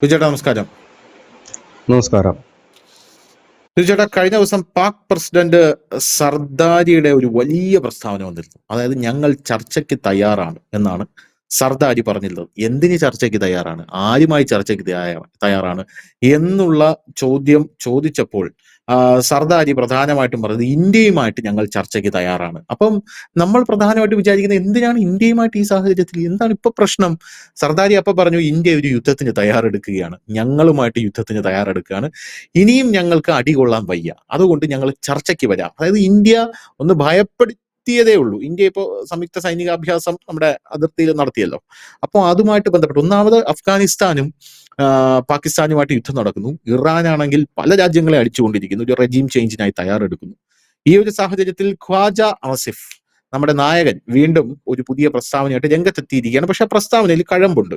സുചേട്ടാ നമസ്കാരം. നമസ്കാരം. സുചേട്ടാ, കഴിഞ്ഞ ദിവസം പാക് പ്രസിഡന്റ് സർദാരിയുടെ ഒരു വലിയ പ്രസ്താവന വന്നിരുന്നു. അതായത് ഞങ്ങൾ ചർച്ചയ്ക്ക് തയ്യാറാണ് എന്നാണ് സർദാരി പറഞ്ഞിരുന്നത്. എന്തിന് ചർച്ചയ്ക്ക് തയ്യാറാണ്, ആരുമായി ചർച്ചയ്ക്ക് തയ്യാറാണ് എന്നുള്ള ചോദ്യം ചോദിച്ചപ്പോൾ സർദാരി പ്രധാനമായിട്ടും പറഞ്ഞത് ഇന്ത്യയുമായിട്ട് ഞങ്ങൾ ചർച്ചയ്ക്ക് തയ്യാറാണ്. അപ്പം നമ്മൾ പ്രധാനമായിട്ട് വിചാരിക്കുന്നത് എന്തിനാണ് ഇന്ത്യയുമായിട്ട് ഈ സാഹചര്യത്തിൽ, എന്താണ് ഇപ്പൊ പ്രശ്നം? സർദാരി അപ്പൊ പറഞ്ഞു ഇന്ത്യ ഒരു യുദ്ധത്തിന് തയ്യാറെടുക്കുകയാണ്, ഞങ്ങളുമായിട്ട് യുദ്ധത്തിന് തയ്യാറെടുക്കുകയാണ്, ഇനിയും ഞങ്ങൾക്ക് അടികൊള്ളാൻ വയ്യ, അതുകൊണ്ട് ഞങ്ങൾ ചർച്ചയ്ക്ക് വരാം. അതായത് ഇന്ത്യ ഒന്ന് ഭയപ്പെടുത്തിയതേ ഉള്ളൂ. ഇന്ത്യ ഇപ്പോൾ സംയുക്ത സൈനികാഭ്യാസം നമ്മുടെ അതിർത്തിയിൽ നടത്തിയല്ലോ. അപ്പോൾ അതുമായിട്ട് ബന്ധപ്പെട്ട് ഒന്നാമത് അഫ്ഗാനിസ്ഥാനും പാകിസ്ഥാനുമായിട്ട് യുദ്ധം നടക്കുന്നു. ഇറാനാണെങ്കിൽ പല രാജ്യങ്ങളെ അടിച്ചുകൊണ്ടിരിക്കുന്നു, ഒരു റെജീം ചേഞ്ചിനായി തയ്യാറെടുക്കുന്നു. ഈ ഒരു സാഹചര്യത്തിൽ ഖ്വാജ ആസിഫ്, നമ്മുടെ നായകൻ, വീണ്ടും ഒരു പുതിയ പ്രസ്താവനയായിട്ട് രംഗത്തെത്തിയിരിക്കുകയാണ്. പക്ഷെ ആ പ്രസ്താവനയിൽ കഴമ്പുണ്ട്.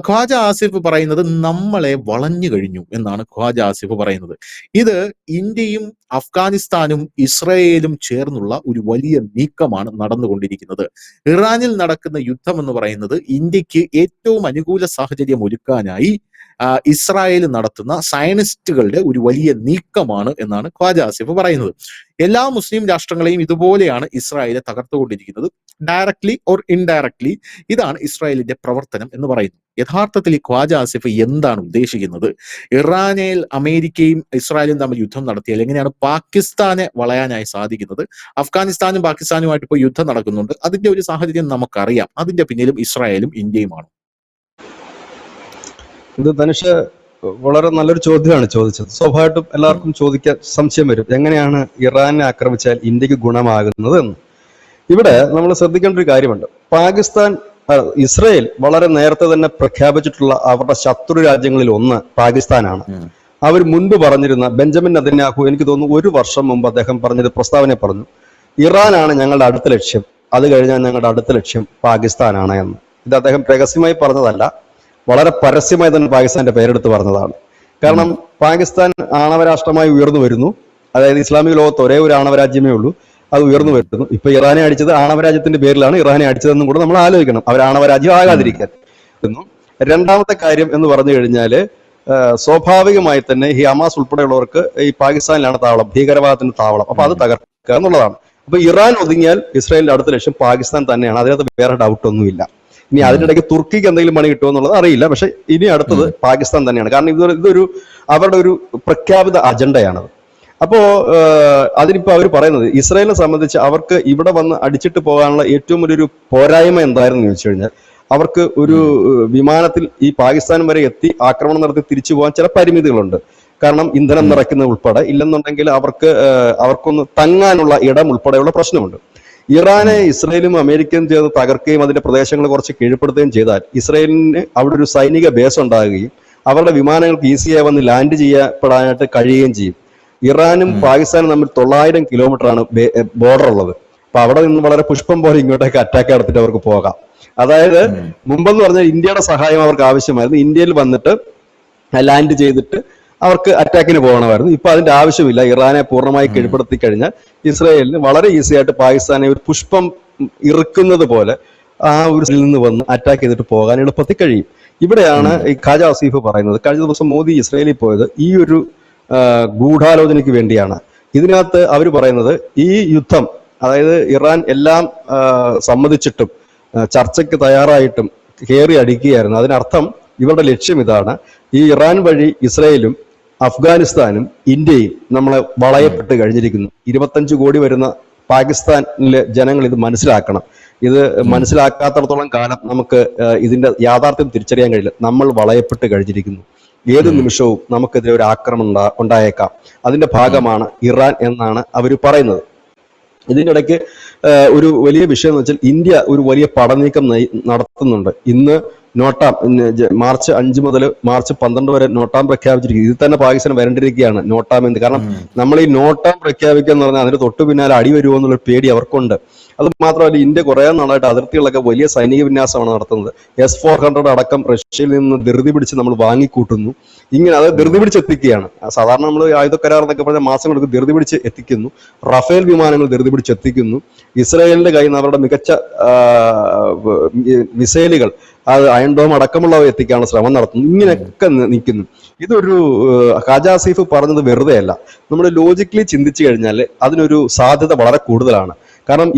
ഖ്വാജ ആസിഫ് പറയുന്നത് നമ്മളെ വളഞ്ഞു കഴിഞ്ഞു എന്നാണ് ഖ്വാജ ആസിഫ് പറയുന്നത്. ഇത് ഇന്ത്യയും അഫ്ഗാനിസ്ഥാനും ഇസ്രയേലും ചേർന്നുള്ള ഒരു വലിയ നീക്കമാണ് നടന്നുകൊണ്ടിരിക്കുന്നത്. ഇറാനിൽ നടക്കുന്ന യുദ്ധം എന്ന് പറയുന്നത് ഇന്ത്യക്ക് ഏറ്റവും അനുകൂല സാഹചര്യം ഒരുക്കാനായി ഇസ്രായേൽ നടത്തുന്ന സയനിസ്റ്റുകളുടെ ഒരു വലിയ നീക്കമാണ് എന്നാണ് ഖ്വാജ ആസിഫ് പറയുന്നത്. എല്ലാ മുസ്ലിം രാഷ്ട്രങ്ങളെയും ഇതുപോലെയാണ് ഇസ്രായേലെ തകർത്തുകൊണ്ടിരിക്കുന്നത്, ഡയറക്ട്ലി ഓർ ഇൻഡയറക്ട്ലി. ഇതാണ് ഇസ്രായേലിന്റെ പ്രവർത്തനം എന്ന് പറയുന്നു. യഥാർത്ഥത്തിൽ ഈ ഖ്വാജ ആസിഫ് എന്താണ് ഉദ്ദേശിക്കുന്നത്? ഇറാനിൽ അമേരിക്കയും ഇസ്രായേലും തമ്മിൽ യുദ്ധം നടത്തിയാൽ എങ്ങനെയാണ് പാകിസ്ഥാനെ വളയാനായി സാധിക്കുന്നത്? അഫ്ഗാനിസ്ഥാനും പാകിസ്ഥാനുമായിട്ട് ഇപ്പോൾ യുദ്ധം നടക്കുന്നുണ്ട്, അതിന്റെ ഒരു സാഹചര്യം നമുക്കറിയാം. അതിന്റെ പിന്നിലും ഇസ്രായേലും ഇന്ത്യയുമാണ്. ഇത് ധനുഷ് വളരെ നല്ലൊരു ചോദ്യമാണ് ചോദിച്ചത്. സ്വാഭാവികമായിട്ടും എല്ലാവർക്കും ചോദിക്കാൻ സംശയം വരും, എങ്ങനെയാണ് ഇറാനെ ആക്രമിച്ചാൽ ഇന്ത്യക്ക് ഗുണമാകുന്നത് എന്ന്. ഇവിടെ നമ്മൾ ശ്രദ്ധിക്കേണ്ട ഒരു കാര്യമുണ്ട്. ഇസ്രയേൽ വളരെ നേരത്തെ തന്നെ പ്രഖ്യാപിച്ചിട്ടുള്ള അവരുടെ ശത്രു രാജ്യങ്ങളിൽ ഒന്ന് പാകിസ്ഥാനാണ്. അവർ മുൻപ് പറഞ്ഞിരുന്ന ബെഞ്ചമിൻ നെതന്യാഹു, എനിക്ക് തോന്നുന്നു 1 വർഷം മുമ്പ് അദ്ദേഹം പറഞ്ഞൊരു പ്രസ്താവന പറഞ്ഞു, ഇറാനാണ് ഞങ്ങളുടെ അടുത്ത ലക്ഷ്യം, അത് കഴിഞ്ഞാൽ ഞങ്ങളുടെ അടുത്ത ലക്ഷ്യം പാകിസ്ഥാനാണ് എന്ന്. ഇത് അദ്ദേഹം രഹസ്യമായി പറഞ്ഞതല്ല, വളരെ പരസ്യമായി തന്നെ പാകിസ്ഥാന്റെ പേരെടുത്ത് പറഞ്ഞതാണ്. കാരണം പാകിസ്ഥാൻ ആണവരാഷ്ട്രമായി ഉയർന്നു വരുന്നു. അതായത് ഇസ്ലാമിക ലോകത്ത് ഒരേ ഒരു ആണവരാജ്യമേ ഉള്ളൂ, അത് ഉയർന്നു വരുന്നു. ഇപ്പൊ ഇറാനെ അടിച്ചത് ആണവരാജ്യത്തിന്റെ പേരിലാണ് ഇറാനെ അടിച്ചതെന്നും കൂടെ നമ്മൾ ആലോചിക്കണം, അവർ ആണവരാജ്യം ആകാതിരിക്കാൻ. രണ്ടാമത്തെ കാര്യം എന്ന് പറഞ്ഞു കഴിഞ്ഞാല്, സ്വാഭാവികമായി തന്നെ ഈ ഹമാസ് ഉൾപ്പെടെയുള്ളവർക്ക് ഈ പാകിസ്ഥാനിലാണ് താവളം, ഭീകരവാദത്തിന്റെ താവളം. അപ്പൊ അത് തകർക്കുക എന്നുള്ളതാണ്. അപ്പൊ ഇറാൻ ഒതുങ്ങിയാൽ ഇസ്രായേലിന്റെ അടുത്ത ലക്ഷ്യം പാകിസ്ഥാൻ തന്നെയാണ്, അതിനകത്ത് വേറെ ഡൗട്ട് ഒന്നുമില്ല. ഇനി അതിനിടയ്ക്ക് തുർക്കിക്ക് എന്തെങ്കിലും പണി കിട്ടുമോ എന്നുള്ളത് അറിയില്ല, പക്ഷെ ഇനി അടുത്തത് പാകിസ്ഥാൻ തന്നെയാണ്. കാരണം ഇതൊരു അവരുടെ ഒരു പ്രഖ്യാപിത അജണ്ടയാണത്. അപ്പോ അതിനിപ്പോ അവർ പറയുന്നത്, ഇസ്രായേലിനെ സംബന്ധിച്ച് അവർക്ക് ഇവിടെ വന്ന് അടിച്ചിട്ട് പോകാനുള്ള ഏറ്റവും ഒരു പോരായ്മ എന്തായിരുന്നു ചോദിച്ചു കഴിഞ്ഞാൽ, അവർക്ക് ഒരു വിമാനത്തിൽ ഈ പാകിസ്ഥാൻ വരെ എത്തി ആക്രമണം നടത്തി തിരിച്ചു പോകാൻ ചില പരിമിതികളുണ്ട്. കാരണം ഇന്ധനം നിറയ്ക്കുന്നത് ഉൾപ്പെടെ, ഇല്ലെന്നുണ്ടെങ്കിൽ അവർക്കൊന്ന് തങ്ങാനുള്ള ഇടം ഉൾപ്പെടെയുള്ള പ്രശ്നമുണ്ട്. ഇറാനെ ഇസ്രയേലും അമേരിക്കയും ചേർന്ന് തകർക്കുകയും അതിന്റെ പ്രദേശങ്ങൾ കുറച്ച് കീഴ്പ്പെടുത്തുകയും ചെയ്താൽ ഇസ്രയേലിന് അവിടെ ഒരു സൈനിക ബേസ് ഉണ്ടാകുകയും അവരുടെ വിമാനങ്ങൾക്ക് ഈസിയായി വന്ന് ലാൻഡ് ചെയ്യപ്പെടാനായിട്ട് കഴിയുകയും ചെയ്യും. ഇറാനും പാകിസ്ഥാനും തമ്മിൽ 900 കിലോമീറ്ററാണ് ബോർഡർ ഉള്ളത്. അപ്പൊ അവിടെ നിന്ന് വളരെ പുഷ്പം പോലെ ഇങ്ങോട്ടേക്ക് അറ്റാക്ക് നടത്തിയിട്ട് അവർക്ക് പോകാം. അതായത് മുമ്പെന്ന് പറഞ്ഞാൽ ഇന്ത്യയുടെ സഹായം അവർക്ക് ആവശ്യമായിരുന്നു, ഇന്ത്യയിൽ വന്നിട്ട് ലാൻഡ് ചെയ്തിട്ട് അവർക്ക് അറ്റാക്കിന് പോകണമായിരുന്നു. ഇപ്പൊ അതിന്റെ ആവശ്യമില്ല. ഇറാനെ പൂർണ്ണമായി കീഴ്പ്പെടുത്തി കഴിഞ്ഞാൽ ഇസ്രായേലിന് വളരെ ഈസി ആയിട്ട് പാകിസ്ഥാനെ ഒരു പുഷ്പം ഇറുക്കുന്നത് പോലെ ആ ഒരു നിന്ന് വന്ന് അറ്റാക്ക് ചെയ്തിട്ട് പോകാൻ എളുപ്പത്തിൽ കഴിയും. ഇവിടെയാണ് ഈ ഖാജ ആസിഫ് പറയുന്നത്, കഴിഞ്ഞ ദിവസം മോദി ഇസ്രായേലിൽ പോയത് ഈ ഒരു ഗൂഢാലോചനയ്ക്ക് വേണ്ടിയാണ്. ഇതിനകത്ത് അവർ പറയുന്നത്, ഈ യുദ്ധം, അതായത് ഇറാൻ എല്ലാം സമ്മതിച്ചിട്ടും ചർച്ചയ്ക്ക് തയ്യാറായിട്ടും കയറി അടിക്കുകയായിരുന്നു. അതിനർത്ഥം ഇവരുടെ ലക്ഷ്യം ഇതാണ്, ഈ ഇറാൻ വഴി ഇസ്രായേലും അഫ്ഗാനിസ്ഥാനും ഇന്ത്യയും നമ്മളെ വളയപ്പെട്ട് കഴിഞ്ഞിരിക്കുന്നു. 25 കോടി വരുന്ന പാകിസ്ഥാനിലെ ജനങ്ങൾ ഇത് മനസ്സിലാക്കണം. ഇത് മനസ്സിലാക്കാത്തടത്തോളം കാലം നമുക്ക് ഇതിന്റെ യാഥാർത്ഥ്യം തിരിച്ചറിയാൻ കഴിയില്ല. നമ്മൾ വളയപ്പെട്ട് കഴിഞ്ഞിരിക്കുന്നു, ഏത് നിമിഷവും നമുക്കെതിരെ ഒരു ആക്രമണം ഉണ്ടായേക്കാം. അതിന്റെ ഭാഗമാണ് ഇറാൻ എന്നാണ് അവർ പറയുന്നത്. ഇതിൻ്റെ ഇടയ്ക്ക് ഒരു വലിയ വിഷയം എന്ന് വെച്ചാൽ, ഇന്ത്യ ഒരു വലിയ പടനീക്കം നടത്തുന്നുണ്ട്. ഇന്ന് നോട്ടാം, മാർച്ച് 5 മുതൽ മാർച്ച് 12 വരെ നോട്ടാം പ്രഖ്യാപിച്ചിരിക്കും. ഇതിൽ തന്നെ പാകിസ്ഥാൻ വരണ്ടിരിക്കുകയാണ് നോട്ടാം എന്ന്. കാരണം നമ്മൾ ഈ നോട്ടാം പ്രഖ്യാപിക്കുക എന്ന് പറഞ്ഞാൽ അതിന് തൊട്ടു പിന്നാലെ അടി വരുമോ എന്നുള്ളൊരു പേടി അവർക്കുണ്ട്. അത് മാത്രമല്ല, ഇന്ത്യ കുറെ നാളായിട്ട് അതിർത്തികളൊക്കെ വലിയ സൈനിക വിന്യാസമാണ് നടത്തുന്നത്. S-400 അടക്കം റഷ്യയിൽ നിന്ന് ധൃതി പിടിച്ച് നമ്മൾ വാങ്ങിക്കൂട്ടുന്നു. ഇങ്ങനെ അത് ധൃതി പിടിച്ചെത്തിക്കുകയാണ്. സാധാരണ നമ്മൾ ആയുധ കരാർ എന്നൊക്കെ പറഞ്ഞ മാസങ്ങൾക്ക് ധൃതി പിടിച്ച് എത്തിക്കുന്നു. റഫേൽ വിമാനങ്ങൾ ധൃതി പിടിച്ച് എത്തിക്കുന്നു. ഇസ്രായേലിന്റെ കയ്യിൽ നിന്ന് അവരുടെ മികച്ച മിസൈലുകൾ, അത് അയൺ ഡോം അടക്കമുള്ളവ എത്തിക്കാനുള്ള ശ്രമം നടത്തുന്നു. ഇങ്ങനെയൊക്കെ നിൽക്കുന്നു. ഇതൊരു ഖാജ ആസിഫ് പറഞ്ഞത് വെറുതെ അല്ല. നമ്മൾ ലോജിക്കലി ചിന്തിച്ചു കഴിഞ്ഞാൽ അതിനൊരു സാധ്യത വളരെ കൂടുതലാണ്. കാരണം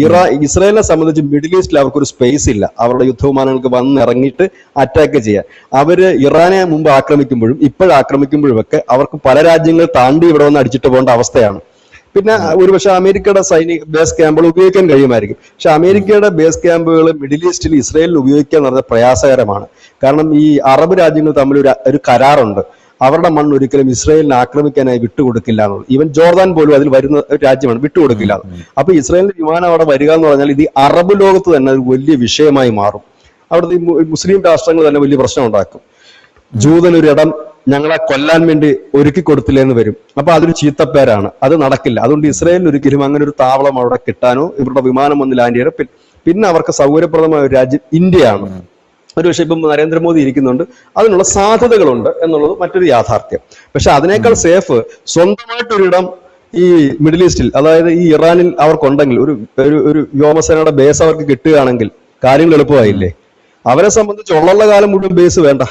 ഇസ്രായേലിനെ സംബന്ധിച്ച് മിഡിൽ ഈസ്റ്റിൽ അവർക്കൊരു സ്പേസ് ഇല്ല. അവരുടെ യുദ്ധവിമാനങ്ങൾക്ക് വന്നിറങ്ങിയിട്ട് അറ്റാക്ക് ചെയ്യാൻ. അവര് ഇറാനെ മുമ്പ് ആക്രമിക്കുമ്പോഴും ഇപ്പോഴാക്രമിക്കുമ്പോഴും ഒക്കെ അവർക്ക് പല രാജ്യങ്ങൾ താണ്ടി ഇവിടെ വന്ന് അടിച്ചിട്ട് പോകേണ്ട അവസ്ഥയാണ്. പിന്നെ ഒരുപക്ഷെ അമേരിക്കയുടെ സൈനിക ബേസ് ക്യാമ്പുകൾ ഉപയോഗിക്കാൻ കഴിയുമായിരിക്കും. പക്ഷെ അമേരിക്കയുടെ ബേസ് ക്യാമ്പുകൾ മിഡിൽ ഈസ്റ്റിൽ ഇസ്രായേലിൽ ഉപയോഗിക്കുക എന്ന് പറഞ്ഞാൽ പ്രയാസകരമാണ്. കാരണം ഈ അറബ് രാജ്യങ്ങൾ തമ്മിൽ ഒരു കരാറുണ്ട്. അവരുടെ മണ്ണ് ഒരിക്കലും ഇസ്രായേലിനെ ആക്രമിക്കാനായി വിട്ടുകൊടുക്കില്ല എന്നുള്ളത്. ഈവൻ ജോർദാൻ പോലും അതിൽ വരുന്ന ഒരു രാജ്യമാണ്, വിട്ടുകൊടുക്കില്ല. അപ്പൊ ഇസ്രായേലിന്റെ വിമാനം അവിടെ വരിക എന്ന് പറഞ്ഞാൽ ഇത് അറബ് ലോകത്ത് തന്നെ ഒരു വലിയ വിഷയമായി മാറും. അവിടുത്തെ മുസ്ലിം രാഷ്ട്രങ്ങൾ തന്നെ വലിയ പ്രശ്നം ഉണ്ടാക്കും. ജൂതനൊരിടം ഞങ്ങളെ കൊല്ലാൻ വേണ്ടി ഒരുക്കി കൊടുത്തില്ലെന്ന് വരും. അപ്പൊ അതൊരു ചീത്തപ്പേരാണ്, അത് നടക്കില്ല. അതുകൊണ്ട് ഇസ്രായേലിന് ഒരിക്കലും അങ്ങനെ ഒരു താവളം അവിടെ കിട്ടാനോ ഇവരുടെ വിമാനം വന്ന് ലാൻഡ് ചെയ്യാനോ പിന്നെ അവർക്ക് സൗകര്യപ്രദമായ ഒരു രാജ്യം ഇന്ത്യയാണ്. ഒരു പക്ഷേ ഇപ്പം നരേന്ദ്രമോദി ഇരിക്കുന്നുണ്ട്, അതിനുള്ള സാധ്യതകളുണ്ട് എന്നുള്ളത് മറ്റൊരു യാഥാർത്ഥ്യം. പക്ഷെ അതിനേക്കാൾ സേഫ് സ്വന്തമായിട്ടൊരിടം ഈ മിഡിൽ ഈസ്റ്റിൽ, അതായത് ഈ ഇറാനിൽ അവർക്കുണ്ടെങ്കിൽ ഒരു വ്യോമസേനയുടെ ബേസ് അവർക്ക് കിട്ടുകയാണെങ്കിൽ കാര്യങ്ങൾ എളുപ്പമായില്ലേ. അവരെ സംബന്ധിച്ച് ഉള്ള കാലം മുഴുവൻ ബേസ് വേണ്ട,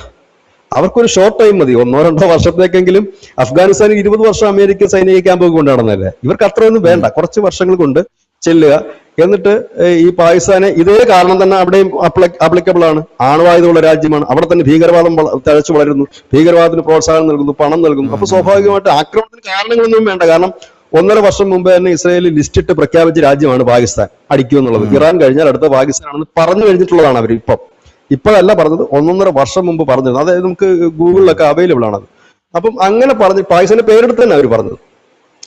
അവർക്കൊരു ഷോർട്ട് ടൈം മതി. 1-2 വർഷത്തേക്കെങ്കിലും. അഫ്ഗാനിസ്ഥാനിൽ 20 വർഷം അമേരിക്ക സൈനിക ക്യാമ്പൊക്കെ കൊണ്ട് നടന്നല്ലേ. ഇവർക്ക് അത്രയൊന്നും വേണ്ട, കുറച്ച് വർഷങ്ങൾ കൊണ്ട് ചെല്ലുക. എന്നിട്ട് ഈ പാകിസ്ഥാനെ ഇതേ കാരണം തന്നെ അവിടെയും ആപ്ലിക്കബിൾ ആണ്. ആണവായുധമുള്ള രാജ്യമാണ്. അവിടെ തന്നെ ഭീകരവാദം തഴച്ചു വളരുന്നു, ഭീകരവാദത്തിന് പ്രോത്സാഹനം നൽകുന്നു, പണം നൽകുന്നു. അപ്പൊ സ്വാഭാവികമായിട്ട് ആക്രമണത്തിന് കാരണങ്ങളൊന്നും വേണ്ട. കാരണം 1.5 വർഷം മുമ്പ് തന്നെ ഇസ്രായേലിൽ ലിസ്റ്റിട്ട് പ്രഖ്യാപിച്ച രാജ്യമാണ് പാകിസ്ഥാൻ അടിക്കുമെന്നുള്ളത്. ഇറാൻ കഴിഞ്ഞാൽ അടുത്ത പാകിസ്ഥാനാണെന്ന് പറഞ്ഞു കഴിഞ്ഞിട്ടുള്ളതാണ് അവർ. ഇപ്പോഴല്ല പറഞ്ഞത്, 1.5 വർഷം മുമ്പ് പറഞ്ഞത്. അതായത് നമുക്ക് ഗൂഗിളിലൊക്കെ അവൈലബിൾ ആണത്. അപ്പം അങ്ങനെ പറഞ്ഞ് പാകിസ്ഥാന്റെ പേരെടുത്ത് തന്നെ അവർ പറഞ്ഞത്.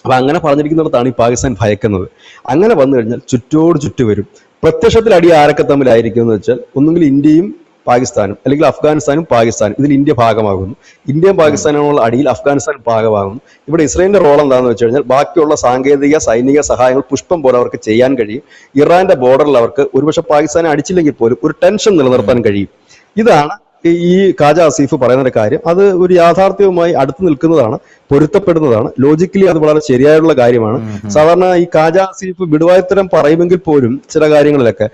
അപ്പൊ അങ്ങനെ പറഞ്ഞിരിക്കുന്നിടത്താണ് ഈ പാകിസ്ഥാൻ ഭയക്കുന്നത്. അങ്ങനെ വന്നു കഴിഞ്ഞാൽ ചുറ്റോട് ചുറ്റു വരും. പ്രത്യക്ഷത്തിൽ അടി ആരൊക്കെ തമ്മിലായിരിക്കും എന്ന് വെച്ചാൽ ഒന്നുകിൽ ഇന്ത്യയും പാകിസ്ഥാനും, അല്ലെങ്കിൽ അഫ്ഗാനിസ്ഥാനും പാകിസ്ഥാനും. ഇതിൽ ഇന്ത്യ ഭാഗമാകുന്നു. ഇന്ത്യയും പാകിസ്ഥാനുള്ള അടിയിൽ അഫ്ഗാനിസ്ഥാൻ ഭാഗമാകുന്നു. ഇവിടെ ഇസ്രായേലിന്റെ റോൾ എന്താണെന്ന് വെച്ച് കഴിഞ്ഞാൽ ബാക്കിയുള്ള സാങ്കേതിക സൈനിക സഹായങ്ങൾ പുഷ്പം പോലെ അവർക്ക് ചെയ്യാൻ കഴിയും. ഇറാന്റെ ബോർഡറിൽ അവർക്ക് ഒരുപക്ഷെ പാകിസ്ഥാനെ അടിച്ചില്ലെങ്കിൽ പോലും ഒരു ടെൻഷൻ നിലനിർത്താൻ കഴിയും. ഇതാണ് ഈ ഖാജ ആസിഫ് പറയുന്ന ഒരു കാര്യം. അത് ഒരു യാഥാർത്ഥ്യവുമായി അടുത്ത് നിൽക്കുന്നതാണ്, പൊരുത്തപ്പെടുന്നതാണ്. ലോജിക്കലി അത് വളരെ ശരിയായുള്ള കാര്യമാണ്. സാധാരണ ഈ ഖാജ ആസിഫ് വിടുവായത്തരം പറയുമെങ്കിൽ പോലും ചില കാര്യങ്ങളിലൊക്കെ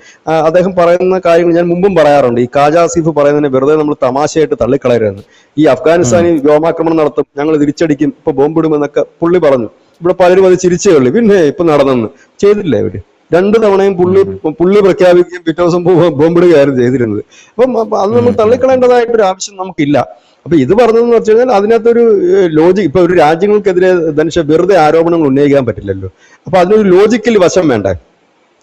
അദ്ദേഹം പറയുന്ന കാര്യങ്ങൾ ഞാൻ മുമ്പും പറയാറുണ്ട്. ഈ ഖാജ ആസിഫ് പറയുന്നതിനെ വെറുതെ നമ്മൾ തമാശയായിട്ട് തള്ളിക്കളയരുതെന്ന്. ഈ അഫ്ഗാനിസ്ഥാനിൽ വ്യോമാക്രമണം നടത്തും, ഞങ്ങൾ തിരിച്ചടിക്കും, ഇപ്പൊ ബോംബിടുമെന്നൊക്കെ പുള്ളി പറഞ്ഞു. ഇവിടെ പലരും അത് ചിരിച്ചേ ഉള്ളൂ. പിന്നെ ഇപ്പൊ നടന്നെന്ന് ചെയ്തില്ലേ അവര്? 2 തവണയും പുള്ളി പ്രഖ്യാപിക്കുകയും പിറ്റേ ദിവസം ബോംബിടുകയായിരുന്നു ചെയ്തിരുന്നത്. അപ്പം അത് നമ്മൾ തള്ളിക്കളയേണ്ടതായിട്ടൊരു ആവശ്യം നമുക്കില്ല. അപ്പൊ ഇത് പറഞ്ഞതെന്ന് വെച്ച് കഴിഞ്ഞാൽ അതിനകത്തൊരു ലോജിക്, ഇപ്പൊ ഒരു രാജ്യങ്ങൾക്കെതിരെ ധനുഷ വെറുതെ ആരോപണങ്ങൾ ഉന്നയിക്കാൻ പറ്റില്ലല്ലോ. അപ്പൊ അതിനൊരു ലോജിക്കലി വശം വേണ്ടേ?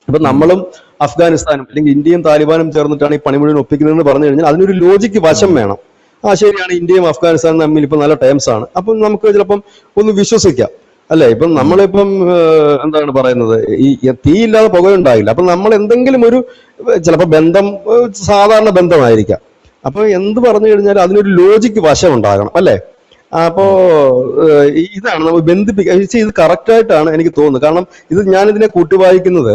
അപ്പൊ നമ്മളും അഫ്ഗാനിസ്ഥാനും അല്ലെങ്കിൽ ഇന്ത്യയും താലിബാനും ചേർന്നിട്ടാണ് ഈ പണി മുഴുവൻ ഒപ്പിക്കുന്നതെന്ന് പറഞ്ഞു കഴിഞ്ഞാൽ അതിനൊരു ലോജിക്ക് വശം വേണം. ശരിയാണ്, ഇന്ത്യയും അഫ്ഗാനിസ്ഥാനും തമ്മിൽ ഇപ്പൊ നല്ല ടേംസ് ആണ്. അപ്പം നമുക്ക് ചിലപ്പം ഒന്ന് വിശ്വസിക്കാം, അല്ലെ? ഇപ്പം നമ്മളിപ്പം എന്താണ് പറയുന്നത്, ഈ തീയില്ലാതെ പുകയുണ്ടായില്ല. അപ്പൊ നമ്മൾ എന്തെങ്കിലും ഒരു ചിലപ്പോൾ ബന്ധം സാധാരണ ബന്ധമായിരിക്കാം. അപ്പൊ എന്ത് പറഞ്ഞു കഴിഞ്ഞാൽ അതിനൊരു ലോജിക്ക് വശം ഉണ്ടാകണം, അല്ലെ? അപ്പോ ഇതാണ് നമ്മൾ ബന്ധിപ്പിക്കുക. ഇത് കറക്റ്റായിട്ടാണ് എനിക്ക് തോന്നുന്നത്. കാരണം ഇത് ഞാനിതിനെ കൂട്ടി വായിക്കുന്നത്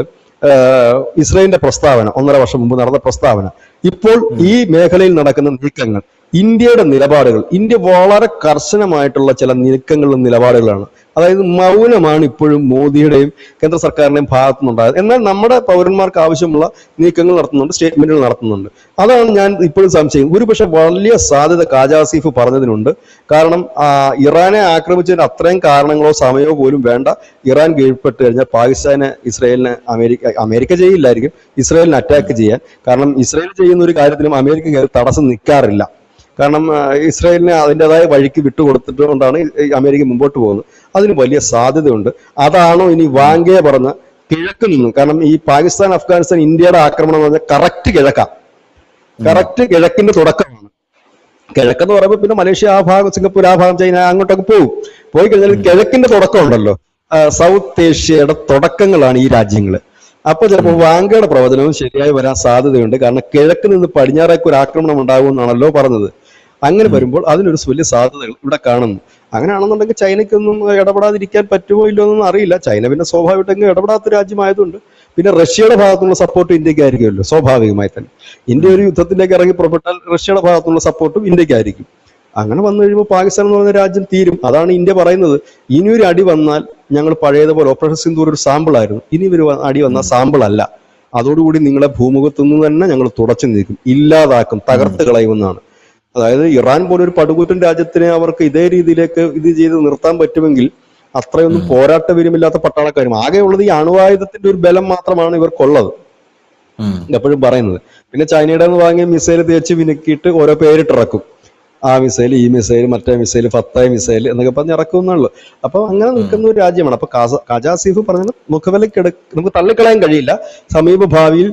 ഇസ്രായേലിന്റെ പ്രസ്താവന, 1.5 വർഷം മുമ്പ് നടന്ന പ്രസ്താവന, ഇപ്പോൾ ഈ മേഖലയിൽ നടക്കുന്ന നീക്കങ്ങൾ, ഇന്ത്യയുടെ നിലപാടുകൾ, ഇന്ത്യ വളരെ കർശനമായിട്ടുള്ള ചില നീക്കങ്ങളും നിലപാടുകളാണ്. അതായത് മൗനമാണ് ഇപ്പോഴും മോദിയുടെയും കേന്ദ്ര സർക്കാരിന്റെയും ഭാഗത്തുനിന്നുണ്ടായത്. എന്നാൽ നമ്മുടെ പൗരന്മാർക്ക് ആവശ്യമുള്ള നീക്കങ്ങൾ നടത്തുന്നുണ്ട്, സ്റ്റേറ്റ്മെന്റുകൾ നടത്തുന്നുണ്ട്. അതാണ് ഞാൻ ഇപ്പോഴും സംശയം. ഒരുപക്ഷെ വലിയ സാധ്യത ഖാജ ആസിഫ് പറഞ്ഞതിനുണ്ട്. കാരണം ഇറാനെ ആക്രമിച്ചതിന് അത്രയും കാരണങ്ങളോ സമയമോ പോലും വേണ്ട. ഇറാൻ കീഴ്പ്പെട്ട് കഴിഞ്ഞാൽ പാകിസ്ഥാനെ ഇസ്രായേലിനെ അമേരിക്ക ചെയ്യില്ലായിരിക്കും, ഇസ്രായേലിനെ അറ്റാക്ക് ചെയ്യാൻ. കാരണം ഇസ്രായേൽ ചെയ്യുന്ന ഒരു കാര്യത്തിലും അമേരിക്ക തടസ്സം നിൽക്കാറില്ല. കാരണം ഇസ്രായേലിനെ അതിൻ്റെതായ വഴിക്ക് വിട്ടുകൊടുത്തിട്ടുകൊണ്ടാണ് അമേരിക്ക മുമ്പോട്ട് പോകുന്നത്. അതിന് വലിയ സാധ്യതയുണ്ട്. അതാണോ ഇനി വാങ്കേ പറഞ്ഞ കിഴക്ക് നിന്നും? കാരണം ഈ പാകിസ്ഥാൻ, അഫ്ഗാനിസ്ഥാൻ, ഇന്ത്യയുടെ ആക്രമണം എന്ന് പറഞ്ഞാൽ കറക്റ്റ് കിഴക്കിന്റെ തുടക്കമാണ്. കിഴക്കെന്ന് പറയുമ്പോൾ പിന്നെ മലേഷ്യ ആ ഭാഗം, സിംഗപ്പൂർ ആ ഭാഗം, ചൈന അങ്ങോട്ടൊക്കെ പോയി കഴിഞ്ഞാൽ കിഴക്കിന്റെ തുടക്കം ഉണ്ടല്ലോ. സൗത്ത് ഏഷ്യയുടെ തുടക്കങ്ങളാണ് ഈ രാജ്യങ്ങൾ. അപ്പൊ ചിലപ്പോൾ വാങ്കയുടെ പ്രവചനവും ശരിയായി വരാൻ സാധ്യതയുണ്ട്. കാരണം കിഴക്ക് നിന്ന് പടിഞ്ഞാറേക്ക് ഒരു ആക്രമണം ഉണ്ടാകുമെന്നാണല്ലോ പറഞ്ഞത്. അങ്ങനെ വരുമ്പോൾ അതിനൊരു വലിയ സാധ്യതകൾ ഇവിടെ കാണുന്നു. അങ്ങനെയാണെന്നുണ്ടെങ്കിൽ ചൈനയ്ക്കൊന്നും ഇടപെടാതിരിക്കാൻ പറ്റുമോ ഇല്ലോ എന്നൊന്നും അറിയില്ല. ചൈന പിന്നെ സ്വാഭാവികമായിട്ടും ഇടപെടാത്ത രാജ്യമായതുകൊണ്ട് പിന്നെ റഷ്യയുടെ ഭാഗത്തുള്ള സപ്പോർട്ട് ഇന്ത്യക്ക് ആയിരിക്കുമല്ലോ സ്വാഭാവികമായി തന്നെ. ഇന്ത്യ ഒരു യുദ്ധത്തിലേക്ക് ഇറങ്ങി പുറപ്പെട്ടാൽ റഷ്യയുടെ ഭാഗത്തുള്ള സപ്പോർട്ടും ഇന്ത്യക്കായിരിക്കും. അങ്ങനെ വന്നു കഴിയുമ്പോൾ പാകിസ്ഥാൻ എന്ന് പറയുന്ന രാജ്യം തീരും. അതാണ് ഇന്ത്യ പറയുന്നത്, ഇനിയൊരു അടി വന്നാൽ ഞങ്ങൾ പഴയതുപോലെ ഓപ്പറേഷൻ സിന്ദൂർ ഒരു സാമ്പിൾ ആയിരുന്നു, ഇനി ഒരു അടി വന്നാൽ സാമ്പിൾ അല്ല, അതോടുകൂടി നിങ്ങളെ ഭൂമുഖത്തു നിന്ന് തന്നെ ഞങ്ങൾ തുടച്ചു നീക്കും, ഇല്ലാതാക്കും, തകർത്ത് കളയുമെന്നാണ്. അതായത് ഇറാൻ പോലെ ഒരു പടുകൂറ്റൻ രാജ്യത്തിനെ അവർക്ക് ഇതേ രീതിയിലേക്ക് ഇത് ചെയ്ത് നിർത്താൻ പറ്റുമെങ്കിൽ അത്രയൊന്നും പോരാട്ട വീര്യമില്ലാത്ത പട്ടാളക്കാരും, ആകെയുള്ളത് ഈ അണുവായുധത്തിന്റെ ഒരു ബലം മാത്രമാണ് ഇവർക്കുള്ളത് എപ്പോഴും പറയുന്നത്. പിന്നെ ചൈനയുടെ നിന്ന് വാങ്ങിയ മിസൈൽ തേച്ച് വിനക്കിയിട്ട് ഓരോ പേരിട്ടിറക്കും, ആ മിസൈൽ, ഈ മിസൈൽ, മറ്റേ മിസൈൽ, ഫത്തായ് മിസൈൽ എന്നൊക്കെ പറഞ്ഞ് ഇറക്കുന്നുള്ളൂ. അപ്പൊ അങ്ങനെ നിൽക്കുന്ന ഒരു രാജ്യമാണ്. അപ്പൊ ഖാജ ആസിഫ് പറഞ്ഞത് നമുക്ക് തള്ളിക്കളയാൻ കഴിയില്ല. സമീപ ഭാവിയിൽ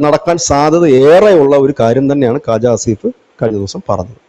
നടക്കാൻ സാധ്യത ഏറെയുള്ള ഒരു കാര്യം തന്നെയാണ് ഖാജ ആസിഫ് കഴിഞ്ഞ ദിവസം പറഞ്ഞത്.